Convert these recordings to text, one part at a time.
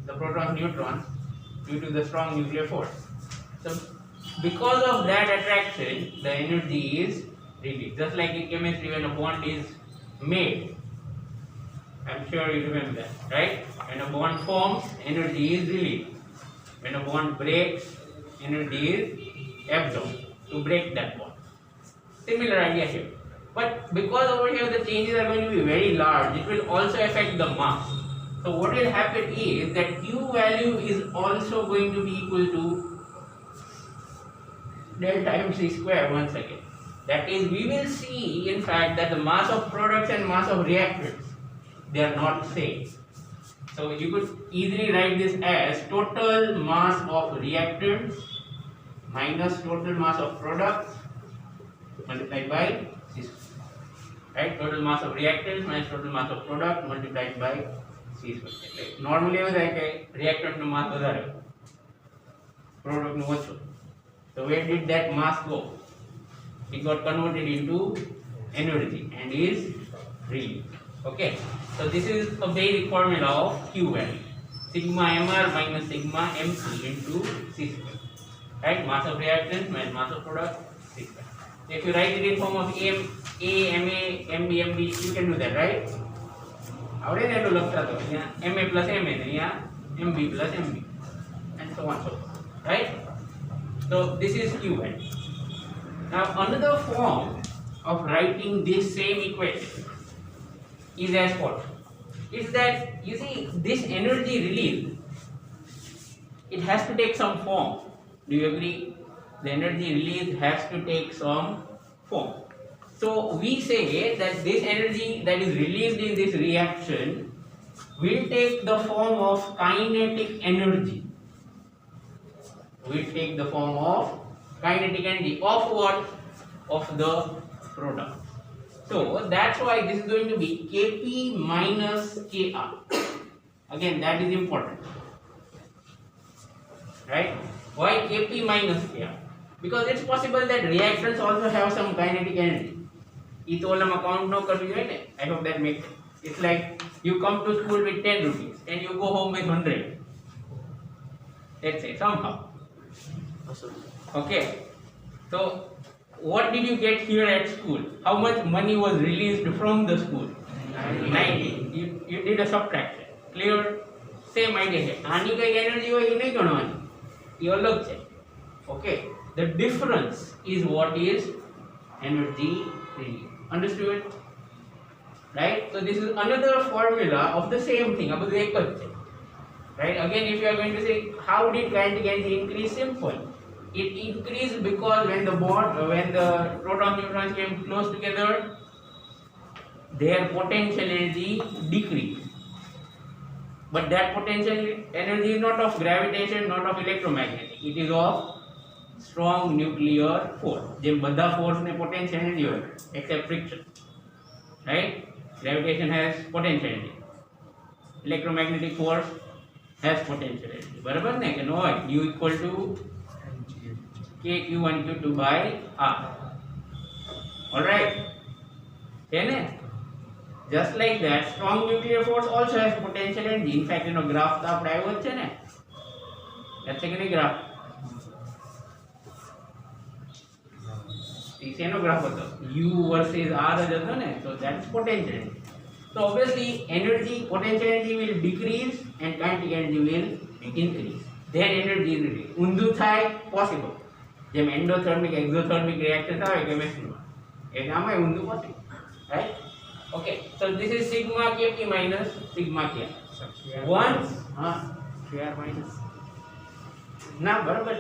the protons, neutrons, due to the strong nuclear force. So because of that attraction, the energy is released. Just like in chemistry, when a bond is made, I'm sure you remember that, right? When a bond forms, energy is released. When a bond breaks, energy is absorbed to break that bond. Similar idea here. But because over here the changes are going to be very large, it will also affect the mass. So what will happen is that Q value is also going to be equal to delta mc square once again. That is, we will see in fact that the mass of products and mass of reactants, they are not same. So you could easily write this as total mass of reactants minus total mass of products multiplied by C square. Right? Total mass of reactants minus total mass of product multiplied by C square. Normally એવું થાય કે reactant નું mass વધારે, product નું ઓછું. So where did that mass go? It got converted into energy and is released. Okay. So this is a basic formula of Q value. Sigma mr minus sigma mc into C square. Right? Mass of reactants minus mass of product C square. If you write it in form of A, Ma, Mb, Mb, you can do that, right? આવડે ને એટલું લખતા તો અહીંયા Ma plus Ma અહીંયા Mb plus Mb and so on so forth, right? So this is Q value. Now another form of writing this same equation is as follows. Is that you see this energy release, it has to take some form. Do you agree? The energy release has to take some form. So we say that this energy that is released in this reaction will take the form of kinetic energy. Will take the form of kinetic energy of what? Of the product. So that's why this is going to be Kp minus Kr. Again, that is important. Right? Why Kp minus Kr? Because it's possible that reactions also have some kinetic energy. It all count no करवी है. I hope that makes sense. It's like you come to school with 10 rupees and you go home with 100. Let's say somehow. Okay. So what did you get here at school? How much money was released from the school? 90. You did a subtraction. Clear? Same idea है. आनी का energy हो ये नहीं गणवानी. ये अलग है. Okay. The difference is what is energy release. Understood? Right? So this is another formula of the same thing. अब एक करते. Right? Again, if you are going to say how did kinetic energy increase? Simple. It increased because when the protons neutrons came close together, their potential energy decreased. But that potential energy is not of gravitation, not of electromagnetic. It is of strong nuclear force. જેમ બધા force ને potential energy હોય, except friction. Right? Gravitation has potential energy. Electromagnetic force has potential energy. બરાબર ને કે no? U equal to Kq1 Q2 by R. Alright? Okay? Just like that, strong nuclear force also has potential energy. In fact, graph તો આપણે આવ્યો જ છે ને. That's a good graph. શેનો ગ્રાફ હતો? U versus R જ હતો ને. So that's potential energy. So obviously energy, potential energy will decrease and kinetic energy will increase. Then energy is released. ઊંધું થાય possible. જેમ endothermic exothermic reaction આવે chemistry-માં. એટલે આમાં ઊંધું possible. Right? Okay. So this is sigma Kp minus sigma Kr. Once Kr minus ના બરાબર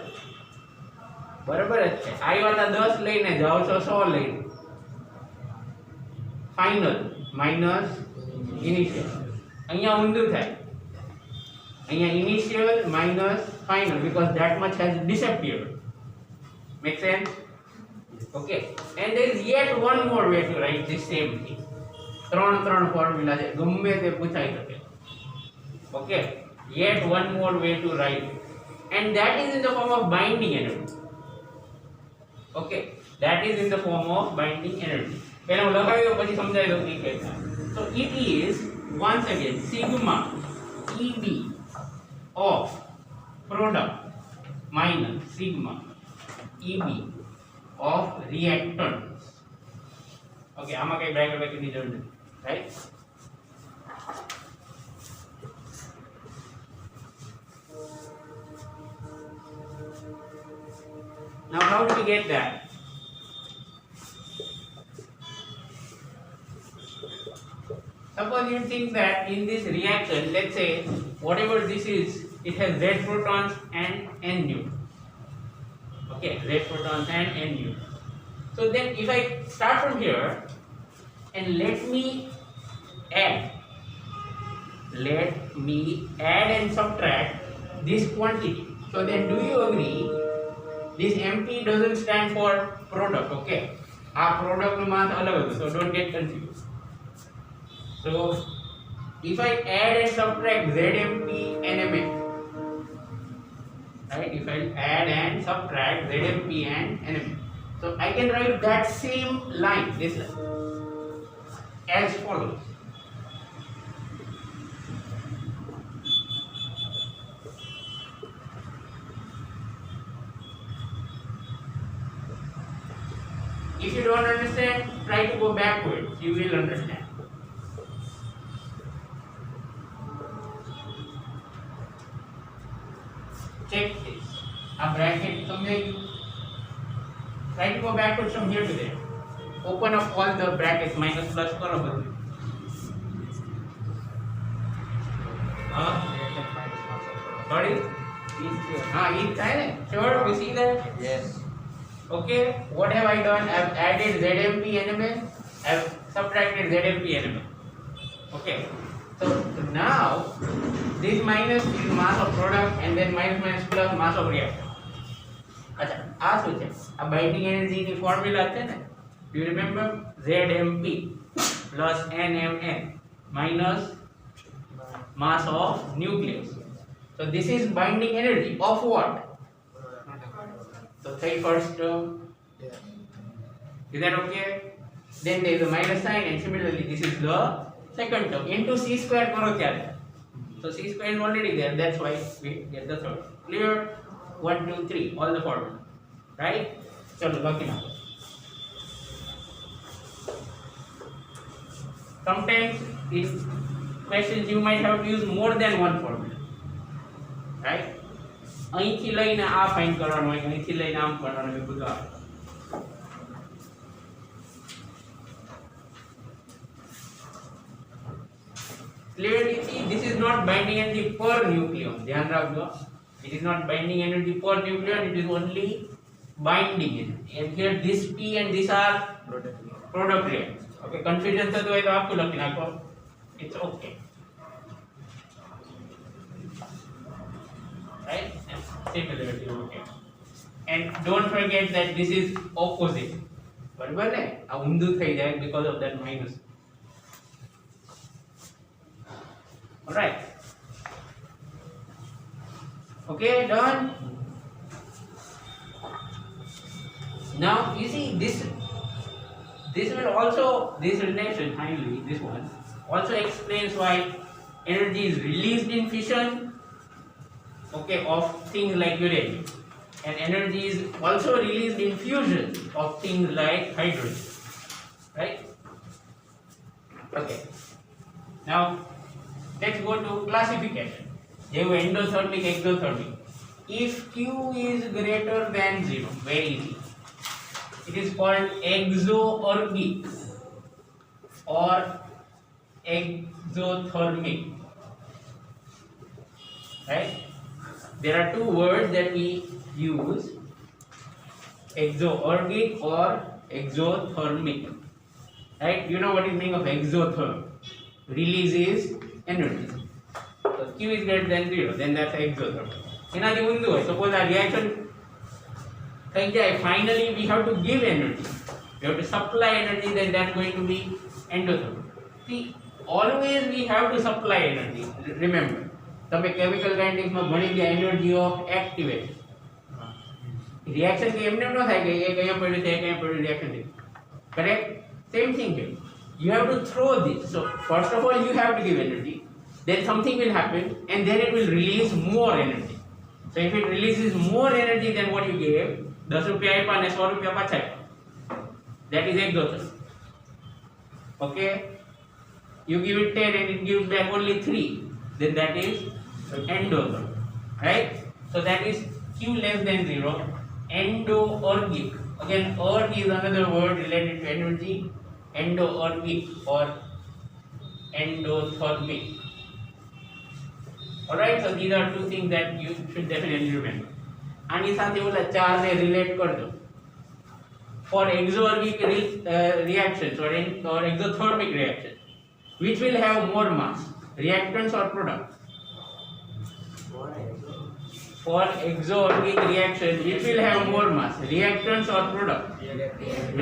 બરાબર જ છે. આવ્યા તા 10 લઈને જાઓ છો 100 લઈને. Final minus initial. અહીંયા ઊંધું થાય. અહીંયા initial minus final because that much has disappeared. Make sense? Okay. And there is yet one more way to write this same thing. ત્રણ ફોર્મ્યુલા છે, ગમે તે પૂછાઈ શકે. Okay. Yet one more way to write it. And that is in the form of binding energy. Okay, that is in the form of binding energy. પહેલા હું લખાવી દઉં પછી સમજાવી દઉં કે so it is once again sigma Eb of product minus sigma EB of reactants. Okay, આમાં કઈ બ્રેકેટ ની જરૂર નથી, right? Now how do we get that? Suppose you think that in this reaction, let's say whatever this is, it has Z protons and N neutron. Okay, Z protons and N neutron. So then if I start from here and let me add and subtract this quantity. So then do you agree this MP doesn't stand for product, okay? Our product no mass alag, so don't get confused. So if I add and subtract ZMP and MM, right? If I add and subtract ZMP and NM, so I can write that same line, this line, as follows. If you don't understand, try to go backwards, you will understand. Check this. A bracket, try to go backwards from here to there. Open up all the brackets, minus plus karo badhu. Sorry? Each time? Sure, you see that? Yes. Okay, what have I done? I have added ZMP NMN, I have subtracted ZMP NMN. Okay, so now this minus is mass of product and then minus plus mass of reactant. अच्छा, आ શું છે? આ binding energy ની formula છે ને? Do you remember? ZMP plus NMN minus mass of nucleus. So this is binding energy of what? So say first term. Is that okay? Then there is a minus sign and similarly this is the second term into c square karo tyare. So c square is already there, that's why we get the third. Clear? 1, 2, 3, all the formula. Right? So look it up. Sometimes in questions you might have to use more than one formula. Right? અહીંથી લઈને આ find કરવાનું હોય, અહીંથી લઈને આમ કરવાનું હોય, બધું આવે. Clearly see, this is not binding energy per nucleon. ધ્યાન રાખજો. It is not binding energy per nucleon, it is only binding energy. And here this P and this are product reactants. Okay, confusion થતું હોય તો આખું લખી નાખો. It's okay. Right? Similarly, okay. And don't forget that this is opposite. બરાબર ને? આ ઊંધું થઈ જાય because of that minus. Alright. Okay, done. Now you see this will also, this relation finally, this one also explains why energy is released in fission, okay, of things like uranium, and energy is also released in fusion of things like hydrogen, right? Okay, now let's go to classification. Endothermic, exothermic. If Q is greater than 0, very easy, it is called exothermic or exothermic, right? There are two words that we use, exoergic or exothermic, right? You know what is meaning of exotherm? Releases energy. So Q is greater than 0, then that's exotherm. એનાથી ઊંધું હોય, suppose our reaction થઈ જાય, finally we have to give energy, we have to supply energy, then that's going to be endotherm. See, always we have to supply energy. Remember, તમે chemical કાઇનેટિક્સમાં ભણી ગયા energy of activation. Reaction કે એમને ન થાય કે એક અહીંયા પડ્યું છે એક અહીંયા પડ્યું રિએક્શન થઈ. Correct? Same thing here. You have to throw this. So first of all you have to give energy, then something will happen and then it will release more energy. So if it releases more energy than what you gave, 10 રૂપિયા આપ્યા અને 100 રૂપિયા પાછા આપ્યા. That is exotherm. Okay, you give it 10 and it gives back only 3, then that is endotherm, right? So that is Q less than 0. Endoergic, again erg is another word related to energy. Endoergic or endothermic. Alright, so these are two things that you should definitely remember. આની સાથે ઓલા ચાર ને relate કરજો. For exergic reactions or exothermic reactions, which will have more mass, reactants or products? For exergic reaction, which will have more mass, reactants or products?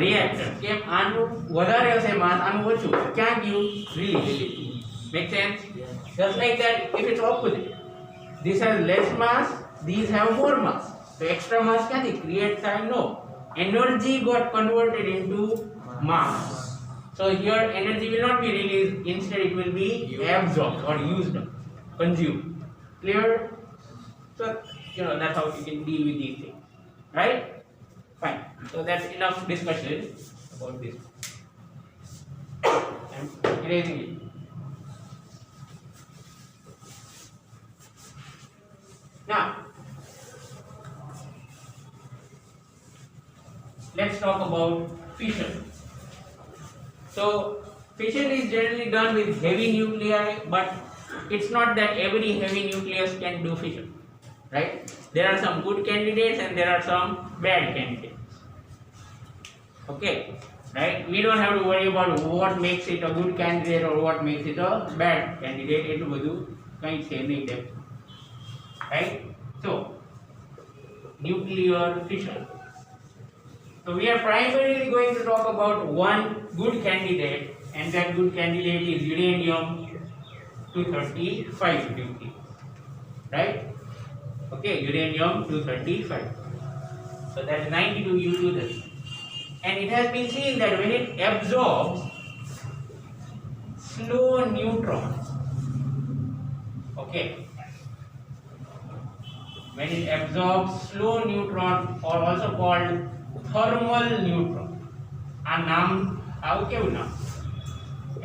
Reactants. કેમ આનું વધારે હશે માસ, આનું ઓછું, ક્યાં ગયું? Release. Make sense? Just like that, if it's opposite, this has less mass, these have more mass. So extra mass ક્યાંથી create થાય? No. Energy got converted into mass. So here energy will not be released, instead it will be absorbed or used up, consumed. Clear? So that's how you can deal with these things, right? Fine. So that's enough discussion about this. I'm erasing it. Now let's talk about fission. So fission is generally done with heavy nuclei, but it's not that every heavy nucleus can do fission, right? There are some good candidates and there are some bad candidates. Okay, right? We don't have to worry about what makes it a good candidate or what makes it a bad candidate. એટલું બધું કંઈ છે નહીં depth. Right? So nuclear fission. So we are primarily going to talk about one good candidate, and that good candidate is uranium-235 nucleus, right? Okay, uranium-235. So that is 92 U2 then. And it has been seen that when it absorbs slow neutrons, okay, when it absorbs slow neutron, or also called thermal neutron, આ નામ આવું કેવું નામ,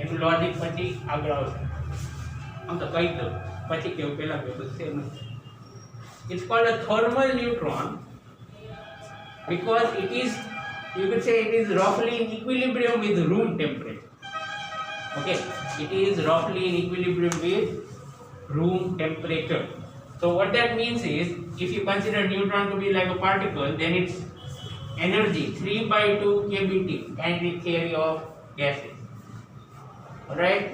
એનું logic પછી આગળ આવશે. આમ તો કહી દઉં, પછી કેવું, પહેલા કેવું, same. It's called a thermal neutron because it is, you could say, it is roughly in equilibrium with room temperature. Okay, it is roughly in equilibrium with room temperature. So what that means is, if you consider neutron to be like a particle, then its energy 3/2 kBT, kinetic theory of gases. Alright?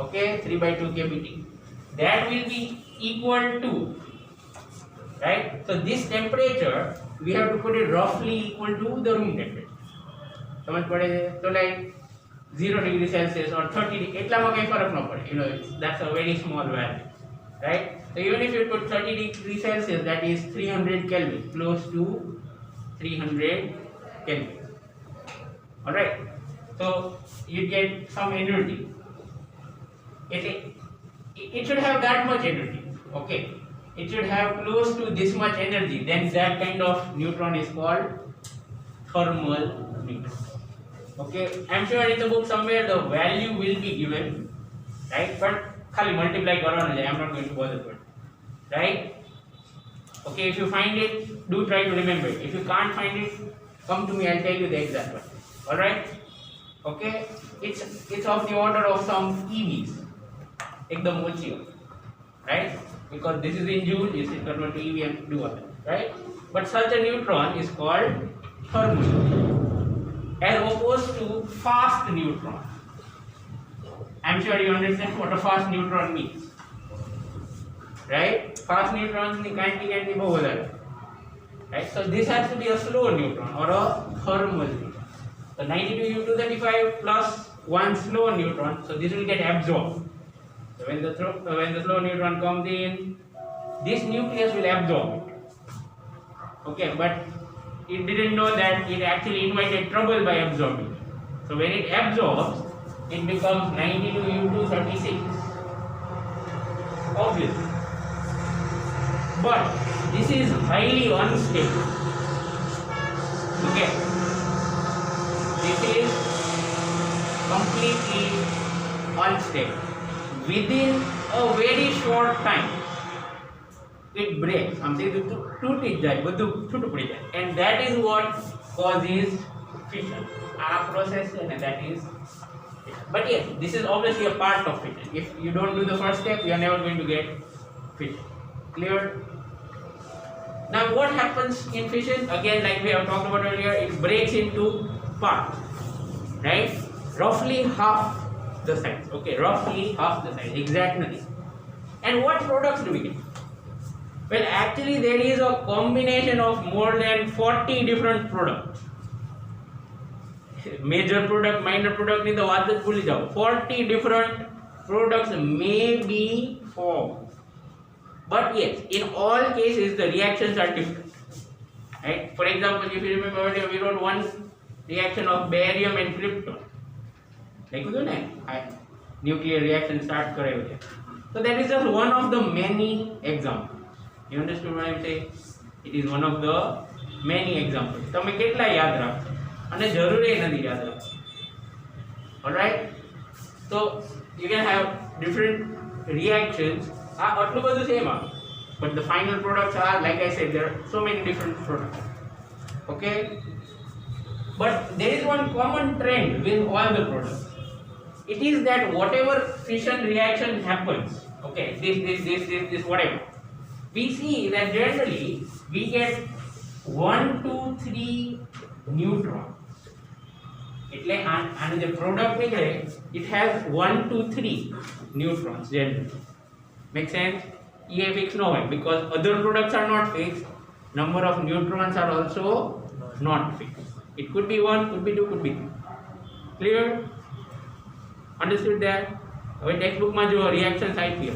Okay, 3/2 kBT. That will be equal to, right? So this temperature, we have to put it roughly equal to the room temperature. समझ पड़े? So like 0 degree Celsius or 30 degree, એટલામાં કઈ ફરક ન પડે. That's a very small value, right? So even if you put 30 degrees Celsius, that is 300 Kelvin, close to 300 Kelvin. Alright, so you get some energy. It should have that much energy. Okay, it should have close to this much energy. Then that kind of neutron is called thermal neutron. Okay, I'm sure in the book somewhere the value will be given, right? But खाली multiply करवाना है. I'm not going to bother with it, right? Okay, if you find it, do try to remember it. If you can't find it, come to me, I'll tell you the exact one. Alright? Okay? It's of the order of some EVs. Ekdam ochi ho. Right? Because this is in joule, you should convert to EV and do other. Right? But such a neutron is called thermal, as opposed to fast neutron. I'm sure you understand what a fast neutron means. Right? Fast neutrons ni kinetic energy bahut વધારે. Right? So this has to be a slow neutron or a thermal neutron. So 92 U235 plus one slow neutron, so this will get absorbed. So when the slow neutron comes in, this nucleus will absorb it. Okay, but it didn't know that it actually invited trouble by absorbing it. So when it absorbs, it becomes 92 U236. obviously. But this is highly unstable. Okay, this is completely unstable. Within a very short time, it breaks. I'm saying તૂટી જાય, બધું છૂટું પડી જાય, and that is what causes fission. આ process છે ને, that is. But yes, this is obviously a part of fission. If you don't do the first step, you are never going to get fission. Clear? Now, what happens in fission? Again, like we have talked about earlier, it breaks into parts, right? Roughly half the size. Okay, roughly half the size. Exact nothing. And what products do we get? Well, actually, there is a combination of more than 40 different products. Major product, minor product ની તો વાત જ ભૂલી જાઓ. 40 different products may be formed. But yes, in all cases, the reactions are different. Right? For example, if you remember earlier, we wrote one reaction of barium and krypton. Like ને, nuclear reaction start કરાયું છે. So that is just one of the many examples. You understood what I'm saying? It is one of the many examples. તમે કેટલા યાદ રાખશો? અને જરૂરી નથી યાદ રાખવું. Alright? So you can have different reactions. આટલું બધું છે એમાં. But the final products are, like I said, there are so many different products. Okay? But there is one common trend with all the products. It is that whatever fission reaction happens, okay, this, whatever, we see that generally we get 1, 2, 3 neutrons. એટલે આનું જે product નીકળે, it has 1, 2, 3 neutrons generally. Make sense? EA fixed no way, because other products are not fixed. Number of neutrons are also not fixed. It could be 1, could be 2, could be 3. Clear? Understood that? હવે textbook માં જો reaction site P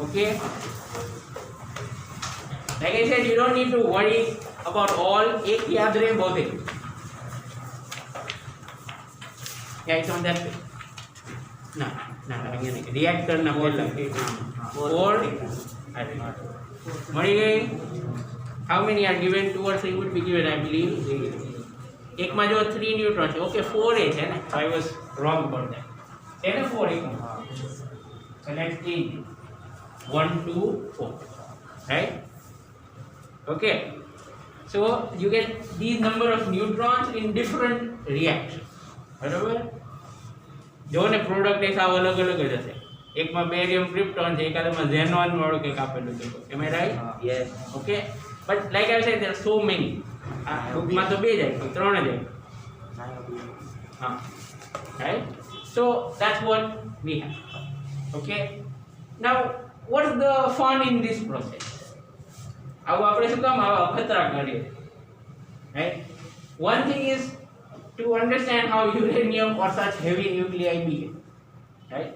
okay, like I said, you don't need to worry about all. એક યાદ રહે बहुत है. Yeah, it's on that way. No, again, reactor na bola. 4 મળી ગઈ. How many are given? 2 or 3 would be given, I believe. એકમાં જો 3 neutron છે. ઓકે, 4 એ છે ને. I was wrong about that. છે ને 4 એકમાં. So let's change 1, 2, 4. Right? Okay. So you get these number of neutrons in different reactions. બરાબર? જો ને પ્રોડક્ટ એ સાવ અલગ અલગ જ હશે. એકમાં બેરિયમ ક્રિપ્ટોન છે, એકાદમાં ઝેનોન વાળું કંઈક આપેલું છે. Am I right? Yes. Okay. But like I said, there are so many. બુકમાં તો 2 જાય, 3 જાય. Right? So that's what we have. Okay. Now, what's the fun in this process? આવું આપણે શું કામ આવા અખતરા કરીએ? Right? One thing is to understand how uranium or such heavy nuclei behave. Right?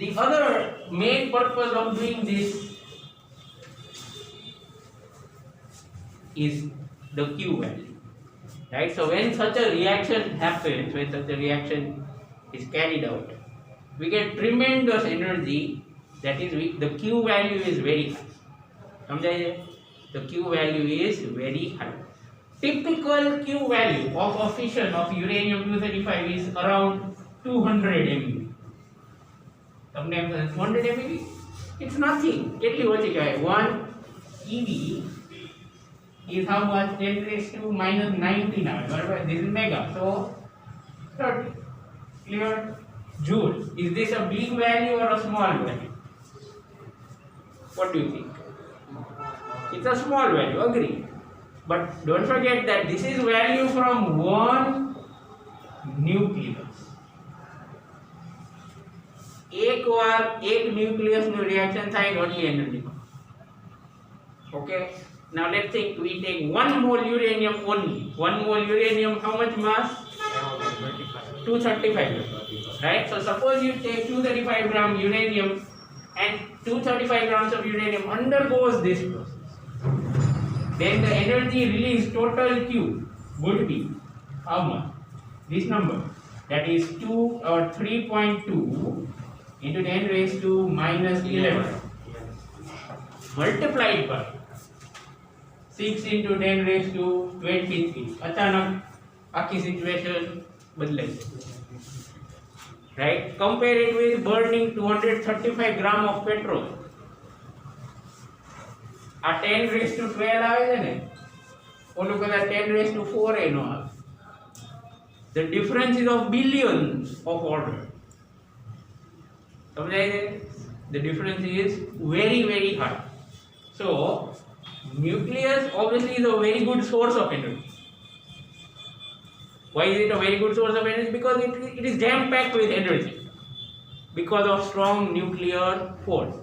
The other main purpose of doing this is the Q value. Right? So when such a reaction happens, when such a reaction is carried out, we get tremendous energy. That is, the Q value is very high. સમજાય છે? The Q value is very high. Typical Q value of a fission of uranium-235 is around 200 MeV. તમને એમ થશે 200 MeV? It's nothing. કેટલી ઓછી કહેવાય? 1 eV is how much? 10 raised to minus 19 આવે. બરાબર? This is mega. So 30. Clear? Joule. Is this a big value or a small value? What do you think? It's a small value, agree. But don't forget that this is value from one nucleus. एक nucleus નું reaction થાય એટલી energy. Okay. Now let's think we take 1 mole uranium only. 1 mole uranium, how much mass? 235 grams. Right? So suppose you take 235 gram uranium and 235 grams of uranium undergoes this process. Then the energy released total Q would be how much? This number, that is 2 or 3.2 into 10 raised to minus 11 multiplied by 6 into 10 raised to 23. अचानक आखी situation बदले, right? Compare it with burning 235 gram of petrol. Uh 10 raised to 12 આવે છે ને, ઓલું કદાચ 10 raised to 4 એ નો આવે. The difference is of billions of order. સમજાય છે? The difference is very very high. So nucleus obviously is a very good source of energy. Why is it a very good source of energy? Because it is jam packed with energy because of strong nuclear force.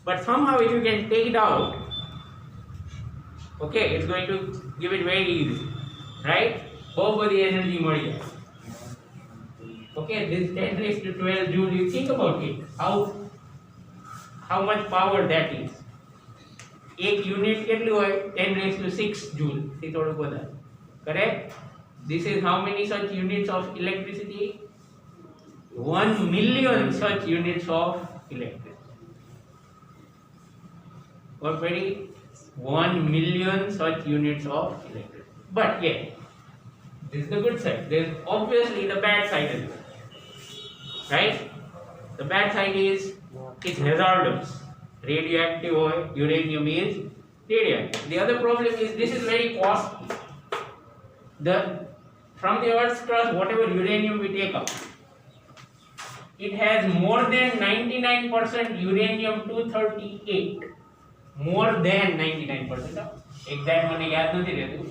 But somehow if you can take it out, okay, it's going to give it very easy, right? Over the energy mળી જાય. Okay, this 10 raised to 12 joule, you think about it, how much power that is. एक unit કેટલી હોય? 10 raised to 6 joule થી થોડું વધારે, correct? This is how many such units of electricity? 1 million such units of electricity. Or very 1 million such units of electricity. But yeah, this is the good side. There is obviously the bad side as well, right? The bad side is it's hazardous. Radioactive or uranium is radioactive. The other problem is this is very costly. From the Earth's crust, whatever uranium we take up, it has more than 99% uranium-238. More than 99%. Exact મને યાદ નથી રહેતું.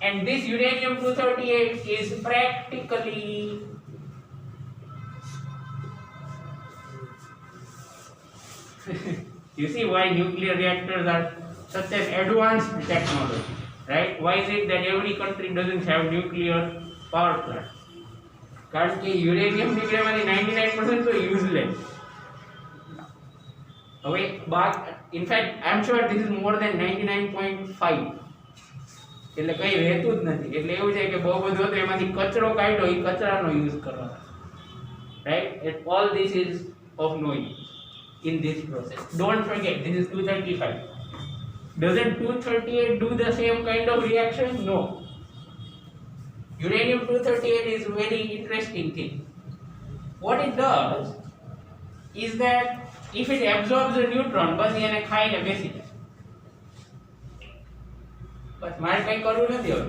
And this uranium-238 is practically you see why nuclear reactors are such an advanced technology, right? Why is it that every country doesn't have nuclear power plant? કારણ કે uranium નીકળેમાંથી 99% તો useless. હવે in fact I'm sure this is more than 99.5. એટલે કઈ રહેતું જ નથી. એટલે એવું છે કે બહુ બધું હતું એમાંથી કચરો કાઢ્યો, એ કચરાનો યુઝ કરવાનો, right? And all this is of no use in this process. Don't forget, this is 235. Doesn't 238 do the same kind of reaction? No. Uranium-238 is a very interesting thing. What it does is that if it absorbs a neutron, બસ એને ખાઈને બેસી જાય. બસ મારે કંઈ કરવું નથી હવે.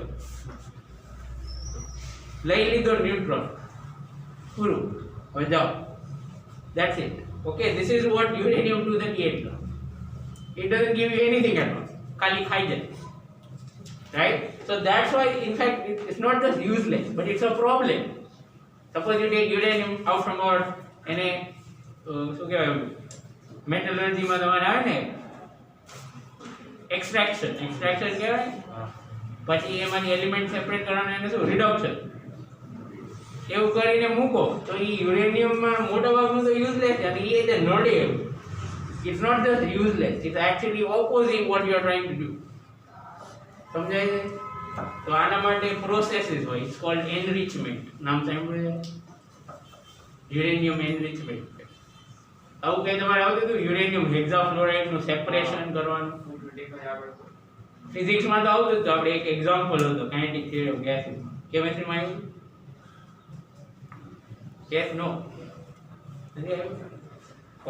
લઈ લીધો ન્યુટ્રોન, પૂરું, હવે જાઓ. That's it. Okay, this is what uranium-238 does. It doesn't give you anything at all. Kali khai jai. Right? So that's why, in fact, it's not just useless, but it's a problem. Suppose you take uranium out from Earth and શું કહેવાય, મેટલર્જીમાં તમારે આવે ને extraction કહેવાય, પછી એમાંથી element separate કરવાનું, એને શું રિડક્શન, એવું કરીને મૂકો તો એ યુરેનિયમમાં મોટા ભાગનું તો યુઝલેસ છે. અને એ નડે એવું. It's not just useless, it's actually opposing what you are trying to do. સમજાય છે? તો આના માટે પ્રોસેસીસ હોય. It's called enrichment. નામ સાંભળ્યું છે? Uranium enrichment. આવું કંઈ તમારે આવતું હતું? યુરેનિયમ હેક્સાફ્લોરાઇડનું સેપરેશન કરવાનું ફિઝિક્સમાં તો આવતું હતું. આપણે એક એક્ઝામ્પલ હતો કાઇનેટિક થિયરી ઓફ ગેસીસ. કેમિસ્ટ્રીમાં આવ્યું? Yes, no.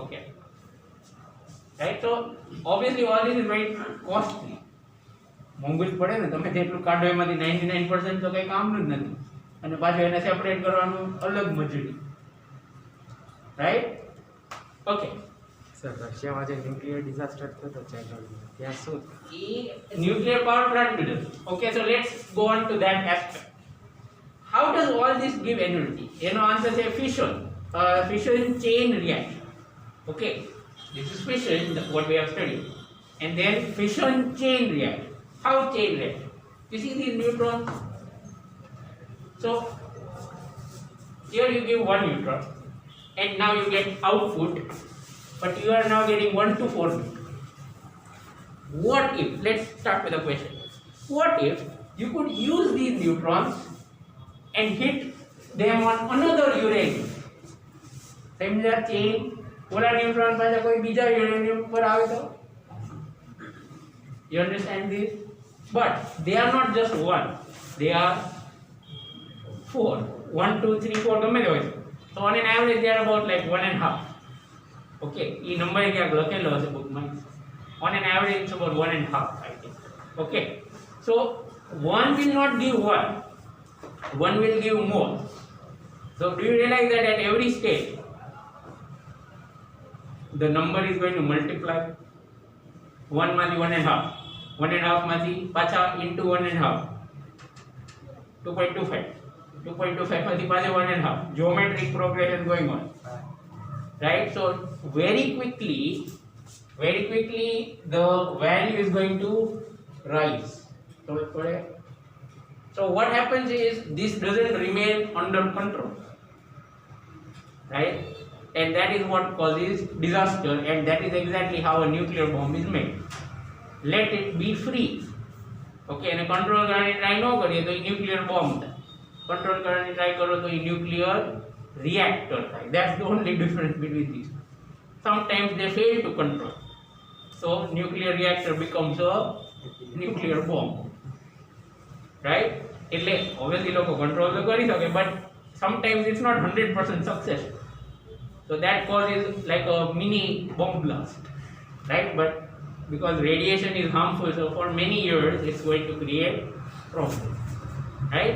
Okay. Right, so obviously all this is very costly. મોંઘું જ પડે ને, તમે જેટલું કાઢો એમાંથી 99% તો કંઈ કામનું જ નથી, અને પાછું એને સેપરેટ કરવાનું અલગ મજૂરી, રાઈટ? ઓકે સર, રશિયામાં જે ન્યુક્લિયર ડિઝાસ્ટર થતો ચેરનોબિલ, ત્યાં શું એ nuclear power plant build. Okay, so let's go on to that aspect. How does all this give energy? એનો આન્સર છે fission, fission chain reaction. Okay, this is fission, what we have studied, and then fission chain reaction. How chain reaction? You see these neutrons. So here you give one neutron, and now you get output, but you are now getting 1 to 4 neutrons. What if? Let's start with a question. What if you could use these neutrons and hit them on another uranium? Similar chain Ola neutron પાસે કોઈ બીજા uranium પર આવે તો you understand this, but they are not just one, they are four, 1 2 3 4 ગમે તે હોય. So on an average they are about like 1.5. Okay, A number ક્યાંક લખેલો હશે બુકમાં. On an average it's about 1.5, I think. Okay, so one will not give one will give more. So do you realize that at every stage the number is going to multiply? 1 માંથી 1.5, 1.5 માંથી પાછા into 1.5, 2.25, 2.25 માંથી પાછા 1.5, geometric progression going on, right? So very quickly the value is going to rise. So what happens is this doesn't remain under control, right? And that is what causes disaster, and that is exactly how a nuclear bomb is made. Let it be free. Okay, and control करने try no करिए तो nuclear bomb था. Control करने try करो तो nuclear reactor था. That's the only difference between these. Sometimes they fail to control, so nuclear reactor becomes a nuclear bomb, right? એટલે obviously લોકો control તો કરી શકે, but sometimes it's not 100% success. So that causes like a mini bomb blast, right? But because radiation is harmful, so for many years it's going to create problems, right?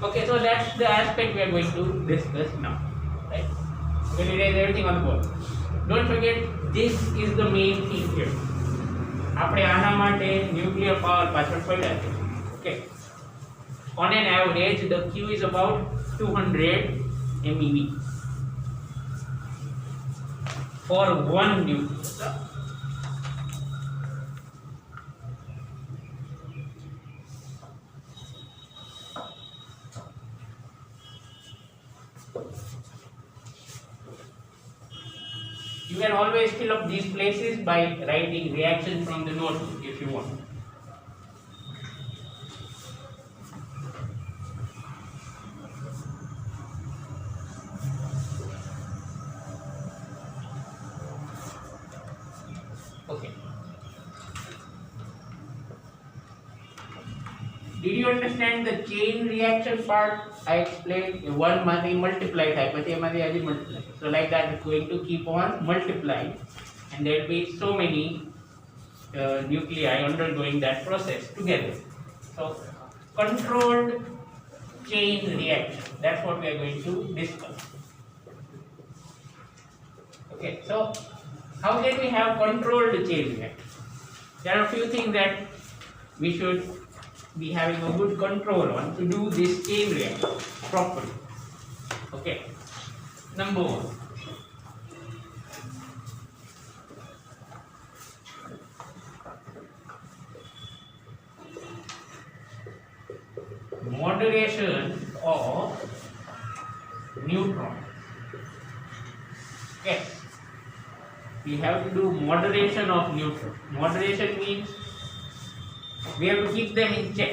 Okay, so that's the aspect we are going to discuss now, right? We'll erase everything on the board. Don't forget, this is the main thing here. આપણે આના માટે nuclear power પાછળ પડ્યા છે. Okay, on an average the Q is about 200 MeV for one nucleus. You can always fill up these places by writing reaction from the notebook if you want. Okay. Did you understand the chain reaction part? I explained one માંથી multiply થાય પછી એમાંથી હજી multiply. So like that it's going to keep on multiplying, and there will be so many nuclei undergoing that process together. So controlled chain reaction, that's what we are going to discuss. Okay, so how can we have controlled chain reaction? There are a few things that we should be having a good control on to do this chain reaction properly. Okay, number one, moderation of neutrons. Okay, we have to do moderation of neutrons. Moderation means we have to keep them in check.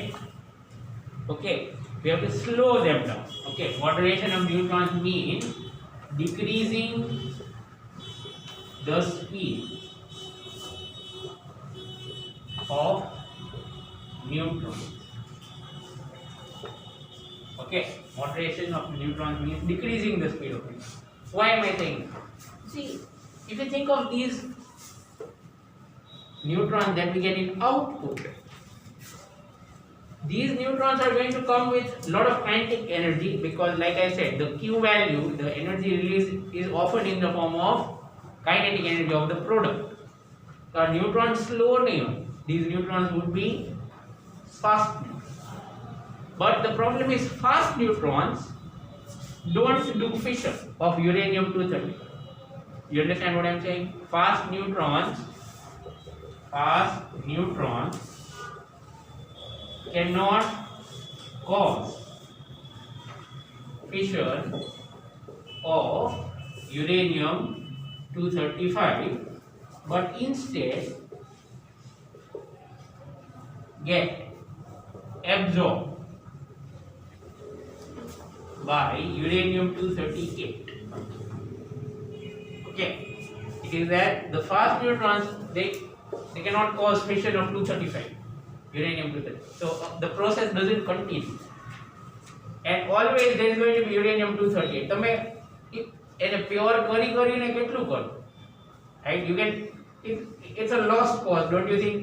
Okay, we have to slow them down. Okay, moderation of neutrons means decreasing the speed of neutrons. Okay, moderation of neutrons means decreasing the speed of neutrons. Why am I saying this? See, if you think of these neutrons that we get in output, these neutrons are going to come with a lot of kinetic energy, because like I said, the Q value, the energy release, is often in the form of kinetic energy of the product. So our neutrons slow down, these neutrons would be fast neutrons. But the problem is fast neutrons don't do fission of uranium-235. You understand what I am saying? Fast neutrons cannot cause fission of uranium-235, but instead get absorbed by uranium-238. Okay, it is that the fast neutrons they cannot cause fission of 235 uranium-230. So the process doesn't continue, and always there is going to be uranium-238. તમે એને pure કરીને કેટલું કરો, right? You can, it's a lost cause, don't you think?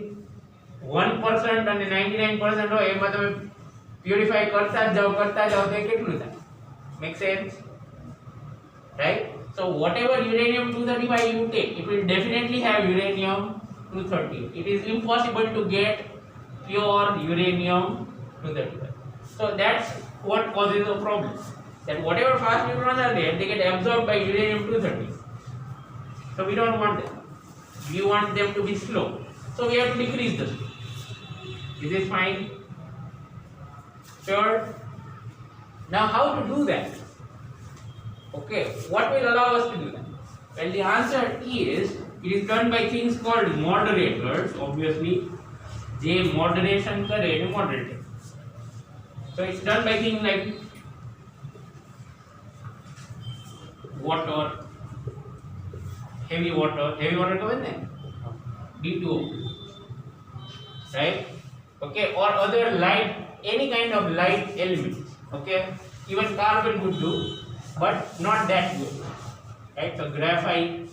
1% અને 99% હોય એમાં તમે purify કરતા જાઓ તો કેટલું થાય? Make sense? Right? So whatever uranium-235 you take, it will definitely have uranium-238. It is impossible to get pure uranium-235. So that's what causes the problem. That whatever fast neutrons are there, they get absorbed by uranium-238. So we don't want them. We want them to be slow. So we have to decrease the speed. Is this fine? Sure? Now how to do that? Okay, what will allow us to do that? Well, the answer is, it is done by things called moderators, obviously. J moderation करे तो moderator. So it's done by things like water, heavy water कौन है? D2O, right? Okay, or other light, any kind of light elements. Okay, even carbon would do, but not that good, right? So graphite.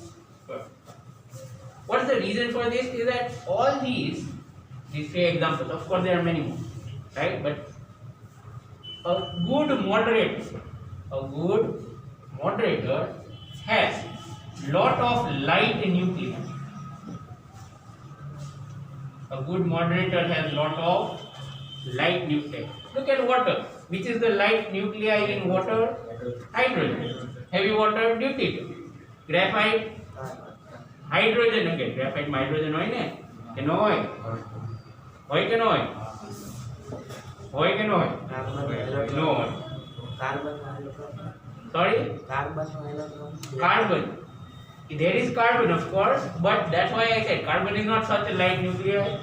What is the reason for this? Is that all these three examples, of course there are many more, right? But a good moderator has lot of light nuclei. A good moderator has lot of light nuclei. Look at water. Which is the light nuclei in water? Hydrogen. Heavy water, deuterium. Graphite, hydrogen again. Graphite में hydrogen होय ने? के न होय? होय के न होय? होय के न होय? No होय. Sorry? Carbon. There is carbon, of course, but that's why I said carbon is not such a light nuclei.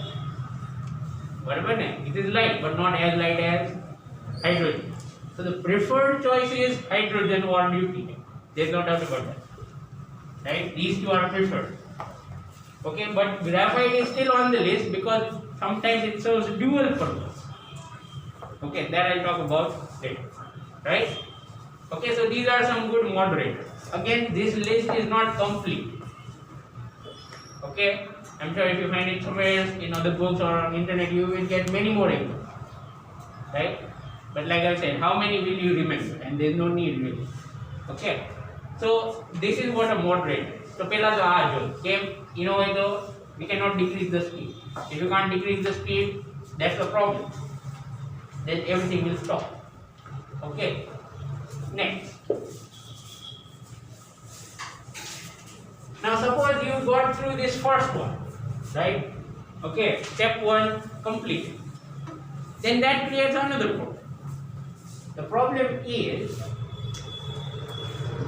बराबर ने? It is light, but not as light as hydrogen. So the preferred choice is hydrogen or deuterium. There is no doubt about that. Right? These two are preferred. Okay, but graphite is still on the list because sometimes it serves dual purpose. Okay, that I'll talk about later. Right? Okay, so these are some good moderators. Again, this list is not complete. Okay, I'm sure if you find it somewhere else in other books or on internet, you will get many more examples. Right? But like I said, how many will you remember? And there's no need really. Okay, so this is what a moderator is. So पहला जो आज हो, केम इनो है तो we cannot decrease the speed. If you can't decrease the speed, that's the problem. Then everything will stop. Okay. Next. Now suppose you got through this first one, right? Okay, step 1 completed. Then that creates another problem. The problem is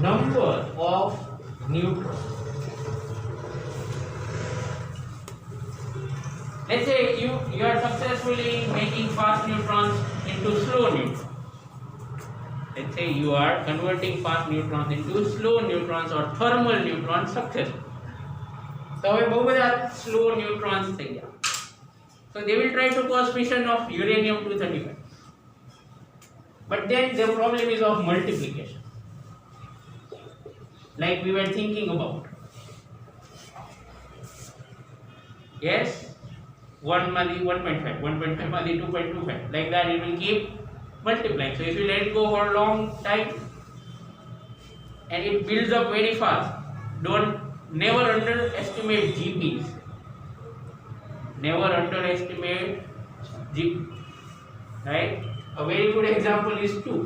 number of neutrons. Let's say you are successfully making fast neutrons into slow neutrons. Let's say you are converting fast neutrons into slow neutrons or thermal neutrons successfully. So હવે બહુ બધા slow neutrons થઈ ગયા. So they will try to cause fission of uranium-235. But then the problem is of multiplication. Like we were thinking about. Yes? 1 માંથી 1.5, 1.5 માંથી 2.25. Like that it will keep multiplying. So if you let it go for a long time and it builds up very fast, never underestimate GPs. Never underestimate GP. Right? A very good example is 2.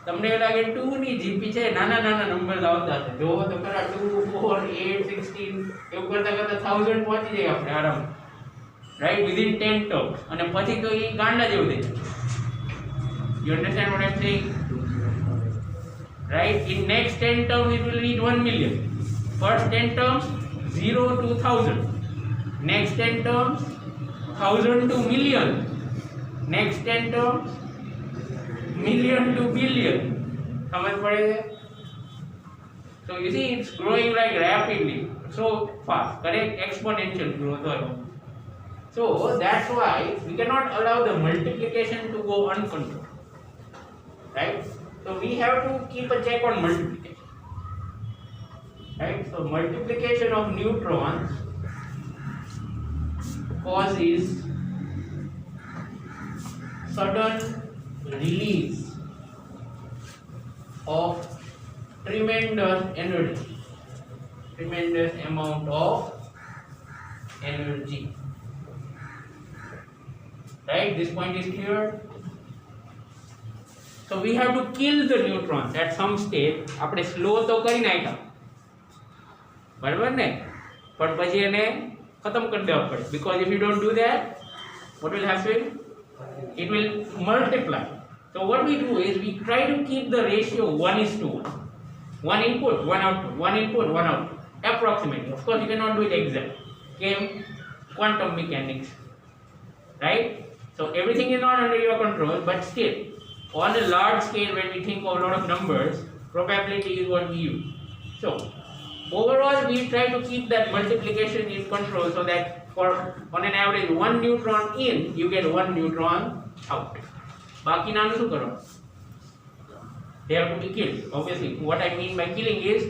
તમને એવું લાગે 2 ની GP છે, નાના numbers આવતા હશે. જો તો ખરા 2, 4, 8, 16 એવું કરતા 1000 પહોંચી જાય આપણે આરામ. Right, within 10 terms. અને પછી તો એ ગાંડા જેવું થઈ જાય. You understand what I'm saying? Right, in next 10 terms it will reach 1 million. First 10 terms 0 to 1000. Next 10 terms 1000 to million. Next 10 terms million to billion. समझ पड़े? So So you see it's growing like rapidly, so fast, correct? Exponential growth or so that's why we cannot allow the multiplication to go uncontrolled. Right? So we have to keep a check on multiplication. Right? So multiplication of neutrons causes sudden release of tremendous energy, tremendous amount of energy. Right? This point is clear. So we have to kill the neutrons at some stage. આપણે slow તો કરી નાખ્યા, બરાબર ને? પણ પછી એને ખતમ કરી દેવા પડે. Because if you don't do that, what will happen? It will multiply. So what we do is we try to keep the ratio 1:1. One input, one output, one input, one output. Approximately. Of course, you cannot do it exact. Came quantum mechanics. Right? So everything is not under your control, but still, on a large scale, when we think of a lot of numbers, probability is what we use. So overall, we try to keep that multiplication in control so that for on an average 1 neutron in, you get 1 neutron out. Baki નાનું શું કરો? They have to be killed. Obviously, what I mean by killing is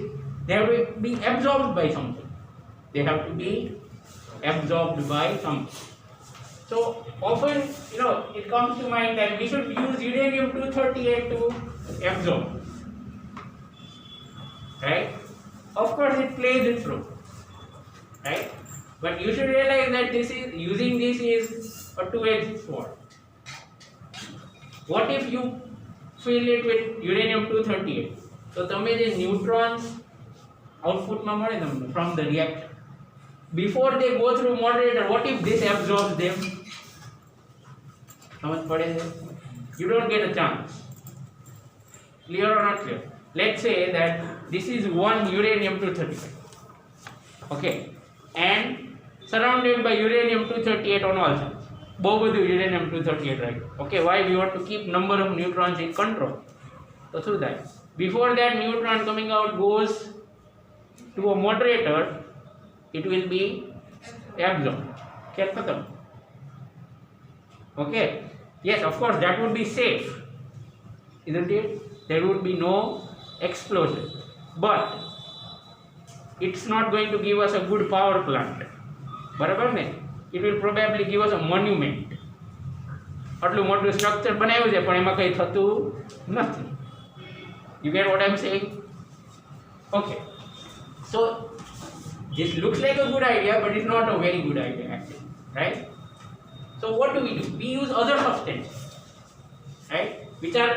they have to be absorbed by something. They have to be absorbed by something. So often, it comes to mind that we should use uranium-238 to absorb. Right? Of course, it plays its role. Right? But you should realize that using this is a two-edged sword. What if you fill it with uranium-238? So તમે જે neutrons outputમાં મળે તમને from the reactor, before they go through moderator, what if this absorbs them? સમજ પડે છે? You don't get a chance. Clear or not clear? Let's say that this is one uranium-235. Okay, and surrounded by uranium-238 on all sides. બહુ બધું uranium-238, right? Okay, why we want to keep number of neutrons in control? So through that, before that neutron coming out goes to a moderator, it will be absorbed. Okay, yes, of course, that would be safe, isn't it? There would be no explosion, but it's not going to give us a good power plant. બરાબર ને? It will probably give us a monument. આટલું મોટું structure બનાવ્યું છે પણ એમાં કંઈ થતું નથી. You get what I'm saying? Okay, so this looks like a good idea, but it's not a very good idea actually, right? So what do? We use other substances, right, which are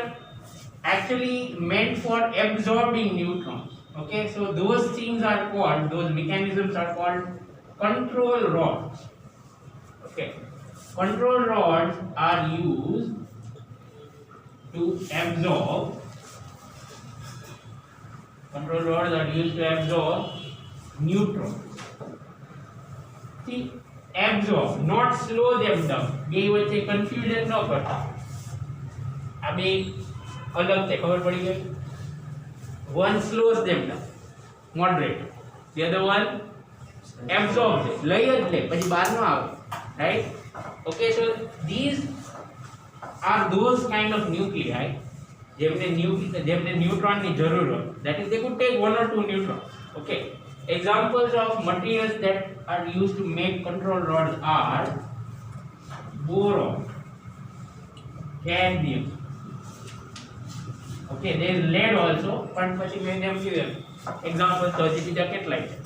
actually meant for absorbing neutrons. Okay, so those things are called, those mechanisms are called control rods. Okay, control rods are used to absorb. Control rods are used to absorb neutrons. See, absorb, not slow them down. બે વચ્ચે confusion ન કરતા. આ બે અલગ છે, ખબર પડી ગઈ? One slows them down, moderate. The other one absorbs it. લઈ જ લે, પછી બહાર ન આવે. Right? Okay, so these are those kind of nuclei જેમને ન્યુટ્રોનની જરૂર હોય. That is, they could take 1 or 2 neutrons. Okay, examples of materials that are used to make control rods are boron, cadmium. Okay, there is lead also, but પછી મેં એમ કીધું examples તો હજી બીજા કેટલાય છે.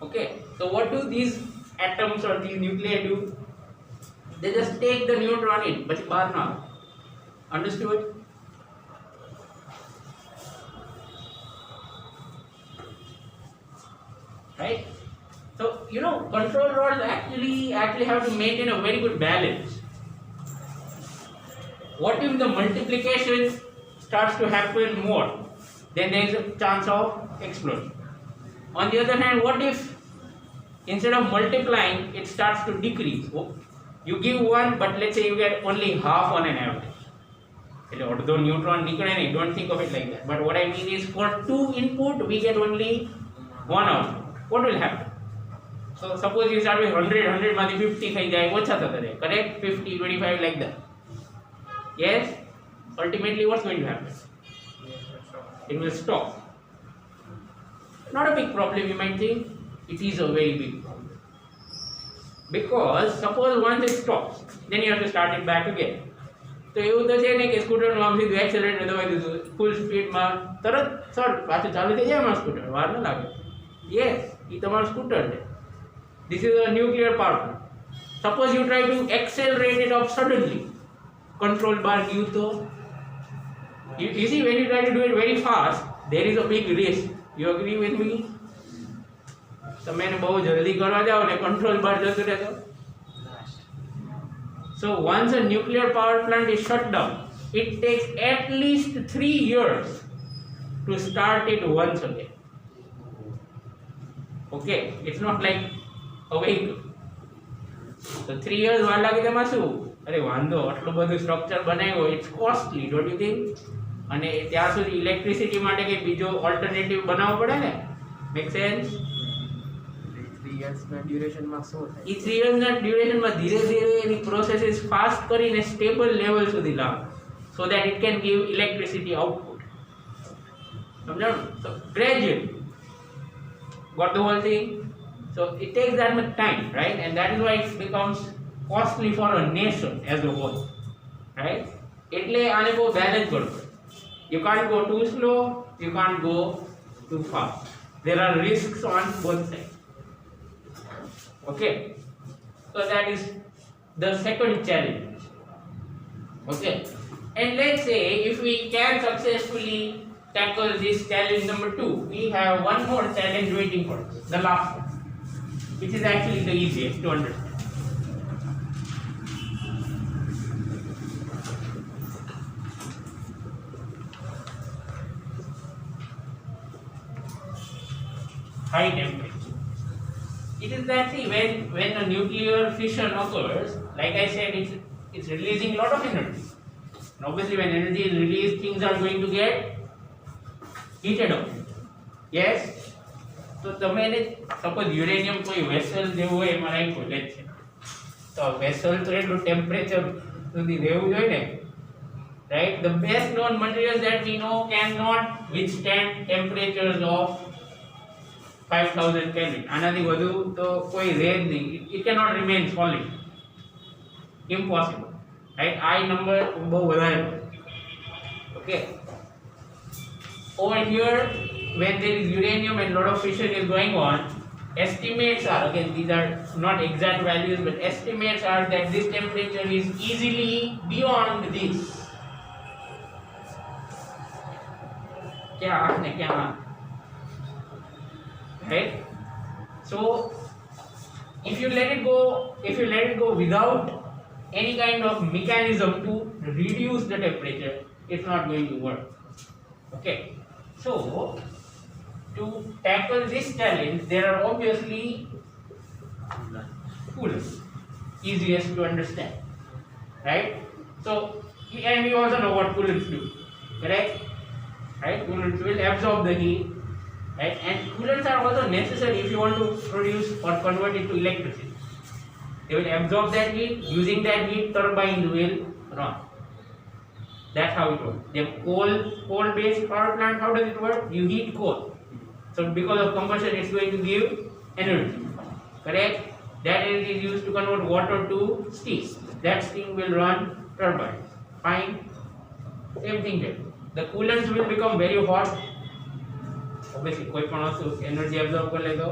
Okay, so what do these atoms or these nuclei do? They just take the neutron in, પછી બહાર ના આવે. Understood? Right? So control rods actually have to maintain a very good balance. What if the multiplication starts to happen more? Then there is a chance of explosion. On the other hand, what if instead of multiplying, it starts to decrease? You give 1, but let's say you get only half on an average. એટલે અડધો neutron નીકળે નહીં, don't think of it like that. But what I mean is for 2 input we get only 1 output. What will happen? So suppose you start with 100 માંથી 50 થઈ જાય, ઓછા થતા જાય, correct? 50, 25 like that. Yes? Ultimately what's going to happen? It will stop. Not a big problem you might think. It is a very big problem. Because suppose once it stops, then you have to start it back again. તો એવું તો છે ને કે સ્કૂટરનું આમ સીધું એક્સેલરેટર દબાવી દીધું, ફૂલ સ્પીડમાં તરત સર પાછું ચાલુ થઈ જાય અમારું સ્કૂટર, વાર ન લાગે. યસ, એ તમારું સ્કૂટર છે. This is a nuclear power plant. Suppose you try to accelerate it up suddenly, control bar give to you see when you try to do it very fast, there is a big risk. You agree with me? તમે એને બહુ જલ્દી કરવા જાઓ ને control બાર જતું રહે તો. So once a nuclear power plant is shut down, it takes at least 3 years to start it once again. Okay, it's not like a vehicle. So 3 years વાર લાગે તેમાં શું? અરે વાંધો, આટલું બધું સ્ટ્રક્ચર બનાવ્યો, it's costly, don't you think? અને ત્યાં સુધી ઇલેક્ટ્રિસિટી માટે કંઈ બીજો ઓલ્ટરનેટિવ બનાવવો પડે ને. Make sense? 3 yearsના ડ્યુરેશનમાં શું થાય? એ 3 yearsના ડ્યુરેશનમાં ધીરે ધીરે એની પ્રોસેસીસ ફાસ્ટ કરીને સ્ટેબલ લેવલ સુધી લાવે, so that it can give electricity output. સમજાણું? સો gradually got the whole thing. So it takes that much time, right? And that is why it becomes costly for a nation as a whole, right? એટલે આને બહુ balance કરવું પડે. You can't go too slow, you can't go too fast. There are risks on both sides. Okay, so that is the second challenge. Okay, and let's say if we can successfully tackle this challenge number 2, we have one more challenge waiting for us, the last one, which is actually the easiest to understand. High temperature. It is that, see, when a nuclear fission occurs, like I said, it's releasing a lot of energy. And obviously when energy is released, things are going to get heated up. Yes? So તમે એને suppose uranium કોઈ vessel જેવું હોય એમાં રાખ્યું લે છે, તો વેસલ તો એટલું ટેમ્પરેચર સુધી રહેવું જોઈએ ને, right? The best known materials that we know cannot withstand temperatures of 5000 Kelvin. આનાથી વધુ તો કોઈ રહે જ નહીં. It cannot remain solid. Impossible. Right? I number બહુ વધારે. Okay. Over here, when there is uranium and lot of fission is going on, estimates are, again these are not exact values, but estimates are that this temperature is easily beyond this. क्या आपने क्या? Right? So if you let it go without any kind of mechanism to reduce the temperature, it's not going to work. Okay, so to tackle this challenge, there are obviously coolants, easiest to understand, right? So, and we also know what coolants do, correct? Right? Coolants will absorb the heat, right? And coolants are also necessary if you want to produce or convert it to electricity. They will absorb that heat. Using that heat, turbines will run. That's how it works. The coal-based power plant, how does it work? You heat coal. So because of combustion, it's going to give energy. Correct? That energy is used to convert water to steam. That steam will run turbines. Fine. Same thing there. The coolants will become very hot. Obviously, कोई पण वस्तु energy absorb कर ले तो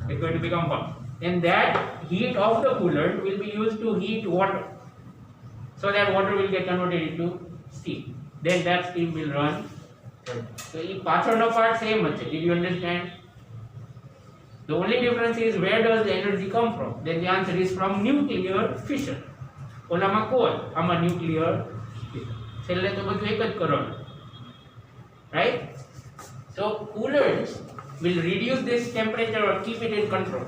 it's going to become hot. Then that heat of the coolant will be used to heat water. So that water will get converted into steam. Then that steam will run. So in પાછળનો part same છે. Did you understand? The only difference is where does the energy come from? Then the answer is from nuclear fission. ઓલામાં coal, આમાં nuclear fission. છેલ્લે તો બધું એક જ કરવાનું. Right? So coolants will reduce this temperature or keep it in control.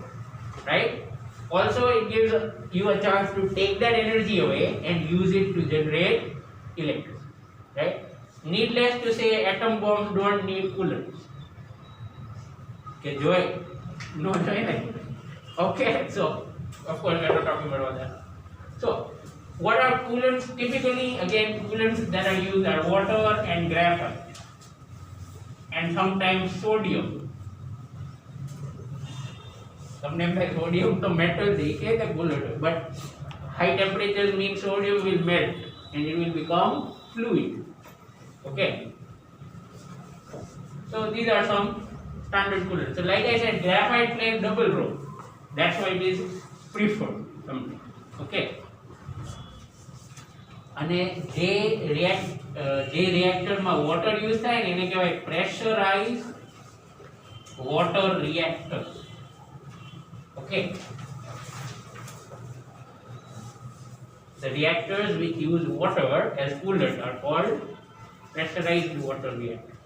Right? Also it gives you a chance to take that energy away and use it to generate electricity. right? Needless to say, atom bombs don't need coolants. Okay, joy, no joy, right? Okay, so of course we are not talking about all that. So what are coolants? Typically, again, coolants that are used are water and graphite, and sometimes sodium. Sometimes like sodium to metal they say the coolant, but high temperatures mean sodium will melt and it will become fluid. Okay, so these are some standard coolants. So like I said, graphite plays double role. That's why it is preferred sometimes. Okay. અને જે રિએક્ટરમાં water use થાય ને એને કહેવાય pressurise water reactor. Okay, the reactors which use water as coolant are called pressurized water reactors.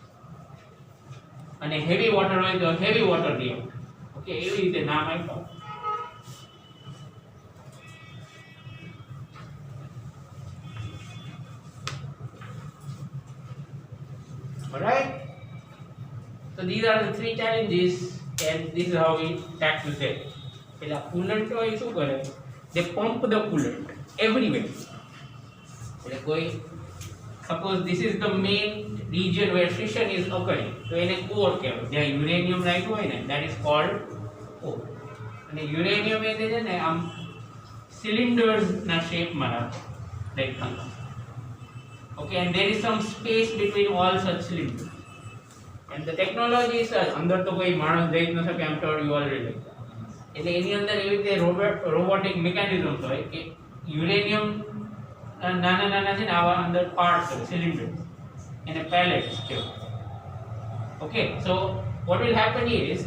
અને heavy water હોય તો heavy water reactor. Okay, એવી રીતે નામ આપ્યું. Alright, so these are the three challenges and this is how we tackle them. પેલા coolant હોય શું કરે? They pump the coolant everywhere. એટલે કોઈ suppose this is the main region where fission is occurring, so એને core કહેવાય. જ્યાં uranium રાખ્યું હોય ને, that is called core. અને uranium એ છે ને આમ cylinders ના shape માં રાખે, like okay, and there is some space between all such cylinders, and the technology is અંદર તો કોઈ માણસ જઈ ન શકે. I'm sure you already know. એટલે એની અંદર એવી રીતે રોબોટિક મિકેનિઝમ્સ હોય કે યુરેનિયમ નાના નાના છે ને આવા અંદર પાર્ટ્સ હોય, સિલિન્ડર, એને પેલેટ્સ કહેવાય. Okay, so what will happen is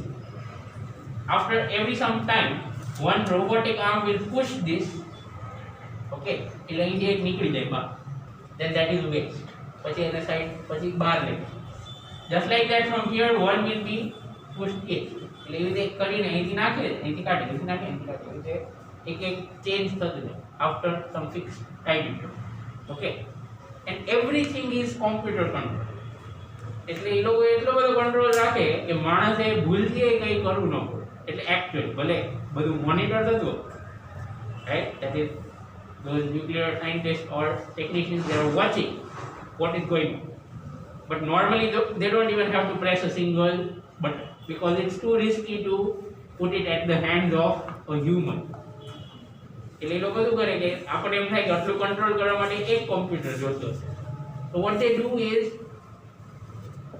after every some time one robotic arm will push this. Okay, એટલે અહીંથી એક નીકળી જાય બહાર, then that is waste. પછી એને સાઈડ પછી બહાર લે. Just like that from here one will be pushed in. એટલે એવી રીતે કરીને અહીંથી નાખે, અહીંથી કાઢે, અહીંથી નાખે, અહીંથી કાઢે, એવી રીતે એક એક ચેન્જ થતું જાય after some fixed time. Okay, and everything is computer control. એટલે એ લોકો એટલો બધો કંટ્રોલ રાખે કે માણસે ભૂલથી કંઈ કરવું ન પડે. એટલે actual ભલે બધું મોનિટર થતું, right? That is those nuclear scientists or technicians, they are watching what is going on, but normally they don't even have to press a single button because it's too risky to put it at the hands of a human. એટલે એ લોકો શું કરે કે આપણે એમ થાય કે આટલું control કરવા માટે એક કોમ્પ્યુટર જોતો છે. So what they do is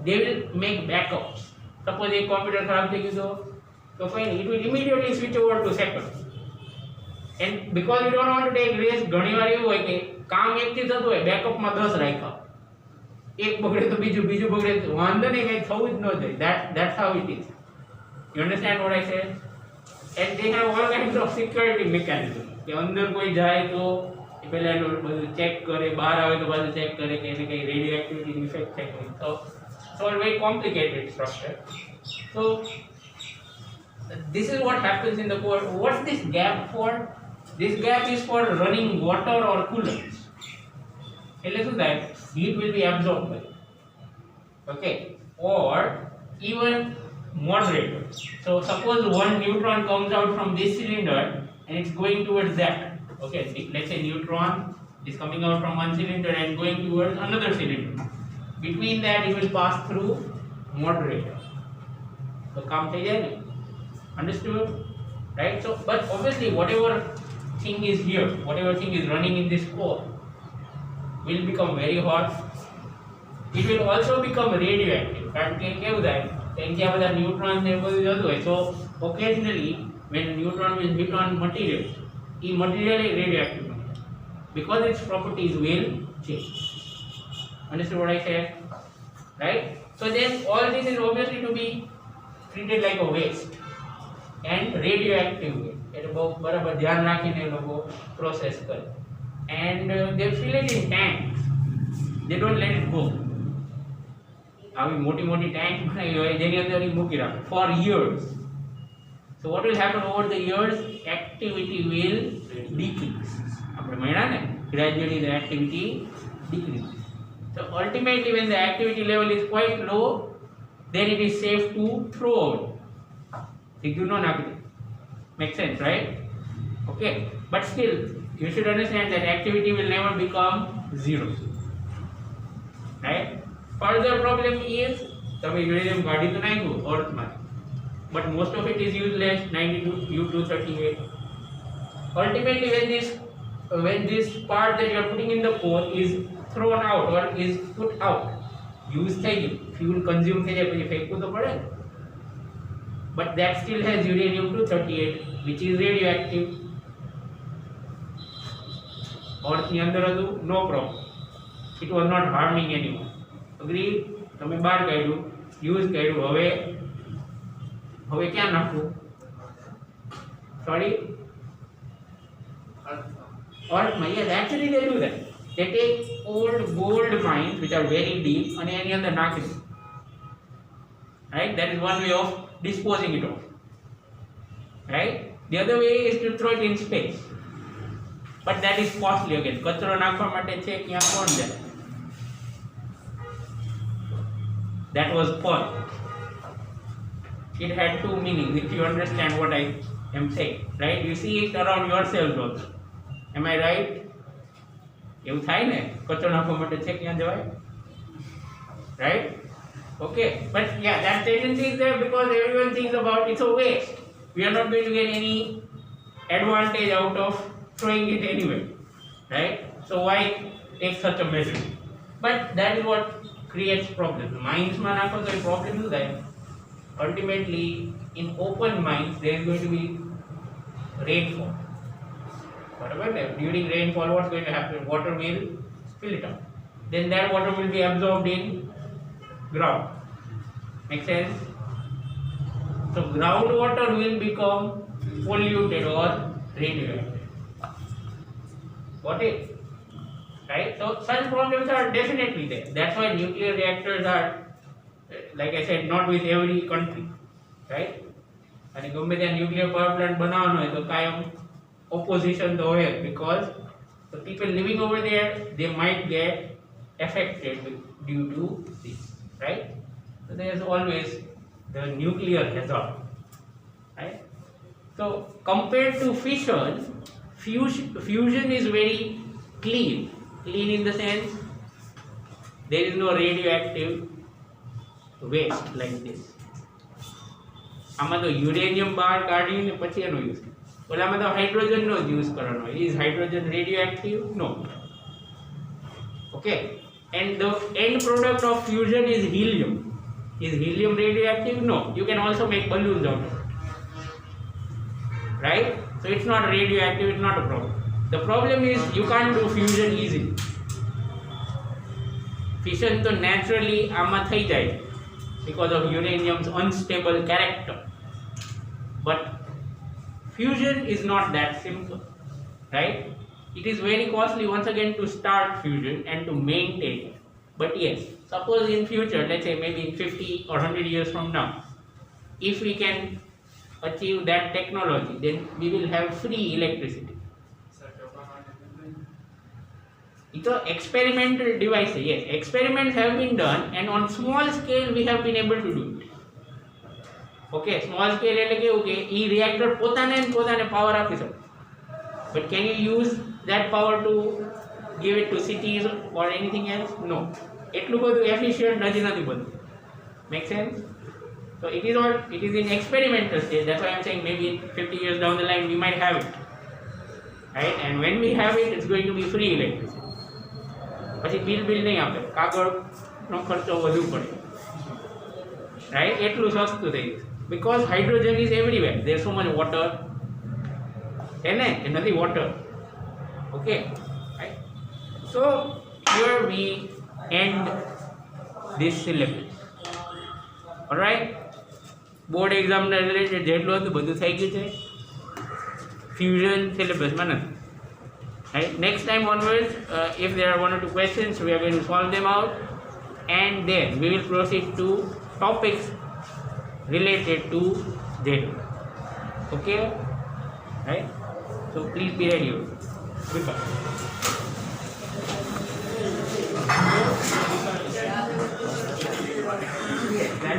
they will make backups. Suppose એક કોમ્પ્યુટર ખરાબ થઈ ગયું તો fine, it will immediately switch over to second. And because you don't want to take risk, ઘણીવાર એવું હોય કે કામ એકથી થતું હોય, બેકઅપમાં 10 રાખ્યા, એક બગડે તો બીજું, બીજું બગડે તો વાંધો નહીં, કંઈ થવું જ ન જોઈએ. That's how it is. You understand what I said? And they have all kinds of security mechanisms. કે અંદર કોઈ જાય તો એ પહેલા એનું બધું ચેક કરે, બહાર આવે તો પાછું ચેક કરે કે એને કંઈ રેડિયો એક્ટિવિટી ઇફેક્ટ થાય નહીં. So it's all very complicated structure. So this is what happens in the core. What's this gap for? This gap is for running water or coolants. એટલે શું થાય? Heat will be absorbed by it. Okay, or even moderators. So suppose one neutron comes out from this cylinder and it's going towards that. Okay, let's say neutron is coming out from one cylinder and going towards another cylinder. Between that it will pass through moderator. So काम થઈ જાય ને? Understood? Right? So but obviously whatever thing is here, whatever thing is running in this core will become very hot. It will also become radioactive. કારણ કે કેવું થાય? ત્યાં બધા ન્યુટ્રોન ને બધું જતું હોય. So occasionally when a neutron will hit on material, the material is radioactive because its properties will change. Understood what I said? Right? So then all this is obviously to be treated like a waste and radioactive waste. એટલે બહુ બરાબર ધ્યાન રાખીને એ લોકો process કરે. And they fill it in tanks. They don't let it go. આવી મોટી મોટી ટેન્ક બનાવી હોય જેની અંદર એ મૂકી રાખે for years. So what will happen over the years? Activity will decrease. આપણે મળ્યા ને, gradually the activity decreases. So ultimately when the activity level is quite low, then it is safe to throw away. You know, makes sense, right? Okay, but still you should understand that activity will never become zero, right? Further problem is તમે uranium કાઢી તો નાખ્યું અર્થમાં, but most of it is useless, 92 U238. Ultimately when this part that you are putting in the core is thrown out or is put out, use થઈ ગયું, fuel consume થઈ જાય પછી ફેંકવું તો પડે, but that still has uranium 238 which is radioactive. અર્થની અંદર હતું, no problem, it was not harming anyone. Agree? તમે બહાર કાઢ્યું, યુઝ કર્યું, હવે ક્યાં નાખવું? Sorry, અર્થમાં. Yes, actually they do that. They take old gold mines which are very deep and એની અંદર નાખી દે, right? That is one way of disposing it off, right? The other way is to throw it in space, but that is costly again. કચરો નાખવા માટે છે ક્યાં કોણ જાય? That was fun. It had two meanings if you understand what I am saying, right? You see it around yourselves also. Am I right? એવું થાય ને, કચરો નાખવા માટે છે ક્યાં જવાય, right? Okay, but yeah, that tendency is there because everyone thinks about it's a waste. We are not going to get any advantage out of throwing it anyway, right? So why take such a measure? But that is what creates problems. Mines માં નાખો તો એ problem શું થાય? Ultimately in open mines there is going to be rainfall. Whatever, during rainfall what's going to happen? Water will spill it out. Then that water will be absorbed in ground. Make sense? So groundwater will become polluted or radioactive. Got it? Right? So such problems are definitely there. That's why nuclear reactors are, like I said, not with every country, right? And ગમે ત્યાં nuclear power plant બનાવવાનો હોય તો કાયમ opposition તો હોય, because the people living over there, they might get affected due to this, right? So there is always the nuclear hazard, right? So compared to fission, fusion is very clean in the sense there is no radioactive waste like this. આમાં તો uranium બહાર કાઢીને પછી એનો use, ઓલામાં તો હાઇડ્રોજનનો જ use કરવાનો. Is hydrogen radioactive? No. Okay, and the end product of fusion is helium. Is helium radioactive? No. You can also make balloons out of it, right? So it's not radioactive, it's not a problem. The problem is you can't do fusion easily. Fission તો naturally આમાં થઈ જાય because of uranium's unstable character. But fusion is not that simple, right? It is very costly once again to start fusion and to maintain it. But yes, suppose in future, let's say maybe in 50 or 100 years from now, if we can achieve that technology, then we will have free electricity. It's an experimental device. Yes, experiments have been done and on small scale we have been able to do it. Okay, small scale એટલે કેવું કે ઈ reactor પોતાને power આપી શકે. But can you use that power to give it to cities or anything else? No. એટલું બધું efficient નથી બધું. Make sense? So it is in experimental stage. That's why I'm saying maybe 50 years down the line we might have it, right? And when we have it, it's going to be free electricity. પછી bill નહીં આપે, કાગળનો ખર્ચો વધુ પડે, right? એટલું સસ્તું થઈ ગયું because hydrogen is everywhere. There's so much water, છે ને કે નથી water? Okay, right? So here we end this syllabus. Alright, board exam related જેટલું હતું બધું થઈ ગયું છે. Fusion syllabusમાં નથી. Right? Next time onwards, if there are one or two questions, we are going to solve them out, and then we will proceed to topics related to Z. Okay? Right? So please be ready. Goodbye.